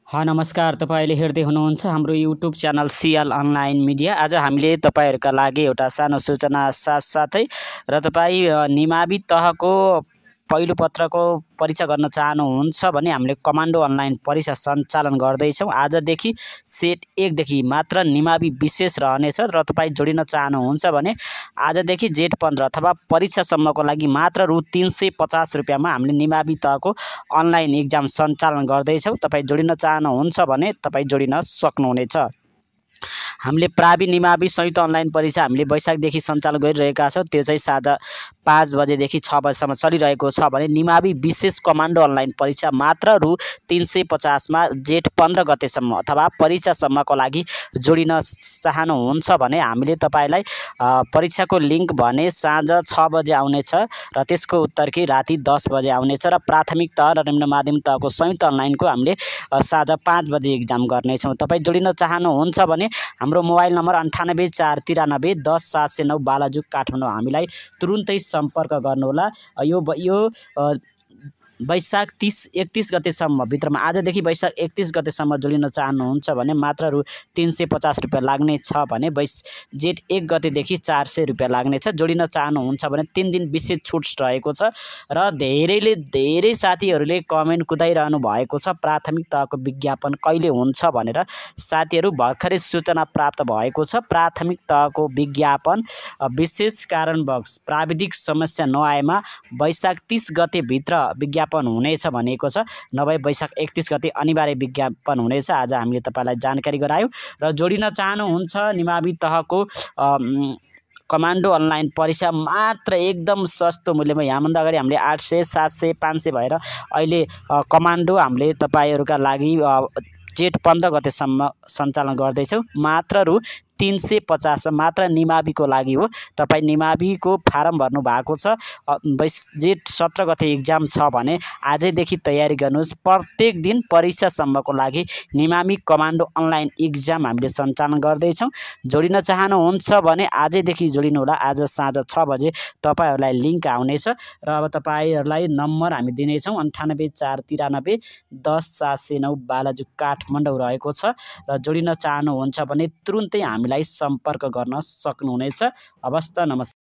नमस्कार। तपाईले हेर्दै हुनुहुन्छ हाम्रो YouTube channel Cl online media. आज हामीले तपाईहरुका लागि एउटा सानो सूचना साथसाथै र तपाई निमावि तहको पहिलो पत्रको परीक्षा गर्न चाहनुहुन्छ भने हामीले कमान्डो अनलाइन परीक्षा सञ्चालन गर्दैछौँ। आजदेखि सेट 1 देखि मात्र निमावि विशेष रहनेछ र तपाई जोडिन चाहनुहुन्छ भने आजदेखि जेठ 15 अथवा परीक्षासम्मको लागि मात्र रु 350 रुपैयाँमा हामीले निमावि तहको अनलाइन एक्जाम सञ्चालन गर्दैछौँ। तपाई जोडिन चाहनुहुन्छ भने तपाई जोडिन सक्नुहुनेछ। हामीले प्रावि निमावि संयुक्त अनलाइन परीक्षा हामीले वैशाखदेखि सञ्चालन गरिरहेका छौँ। त्यो चाहिँ साँझ 5 बजेदेखि 6 बजेसम्म चलिरहेको छ भने निमावि विशेष कमान्डो अनलाइन परीक्षा मात्र रु 350 मा जेठ 15 गतेसम्म अथवा परीक्षासम्मको लागि जोडिन चाहनुहुन्छ भने हामीले तपाईलाई परीक्षाको लिङ्क भने साँझ 6 बजे आउनेछ र त्यसको उत्तर कि राति 10 बजे आउनेछ र प्राथमिक तह र निम्न माध्यमिक तहको संयुक्त अनलाइनको हामीले साँझ 5 बजे एक्जाम गर्नेछौँ। तपाईँ जोडिन चाहनुहुन्छ भने हाम्रो मोबाइल नम्बर 9849310709 बालाजुक काठमाडौँ हामीलाई तुरुन्तै सम्पर्क गर्नुहोला। यो वैशाख 31 गतेसम्म भित्रमा आजदेखि वैशाख 31 गतेसम्म जोडिन चाहनुहुन्छ भने मात्र रु 350 रुपैयाँ लाग्ने छ भने जेठ 1 गतेदेखि 400 रुपैयाँ लाग्नेछ। जोडिन चाहनुहुन्छ भने 3 दिन विशेष छुट रहेको छ र धेरै साथीहरूले कमेन्ट कुदाइरहनु भएको छ प्राथमिक तहको विज्ञापन कहिले हुन्छ भनेर। साथीहरू भर्खरै सूचना प्राप्त भएको छ प्राथमिक तहको विज्ञापन विशेष कारणवश प्राविधिक समस्या नआएमा वैशाख 30 गते भित्र विज्ञापन हुनेछ भनेको छ, नभए वैशाख 31 गते अनिवार्य विज्ञापन हुनेछ। आज हामीले तपाईलाई जानकारी गरायौँ र जोडिन चाहनुहुन्छ निमावि तहको कमान्डो अनलाइन परीक्षा मात्र एकदम सस्तो मूल्यमा। यहाँभन्दा अगाडि हामीले 800 700 500 भएर अहिले कमान्डो हामीले तपाईहरुका लागि जेठ 15 गतेसम्म सञ्चालन गर्दैछौँ। मात्र रु 350 मात्र निमाविको लागि हो। तपाईँ निमाविको फारम भर्नु भएको छ, जेठ 17 गते एक्जाम छ भने आजैदेखि तयारी गर्नुहोस्। प्रत्येक दिन परीक्षासम्मको लागि निमावि कमान्डो अनलाइन एक्जाम हामीले सञ्चालन गर्दैछौँ। जोडिन चाहनुहुन्छ भने आजैदेखि जोडिनुहोला। आज साँझ 6 बजे तपाईहरुलाई लिङ्क आउनेछ र अब तपाईहरुलाई नम्बर हामी दिनेछौँ 9849310709 बालाजुक काठमाडौँ रहेको छ र जोडिन चाहनुहुन्छ भने तुरुन्तै हामीलाई सम्पर्क गर्न सक्नुहुनेछ। हवस् त, नमस्कार।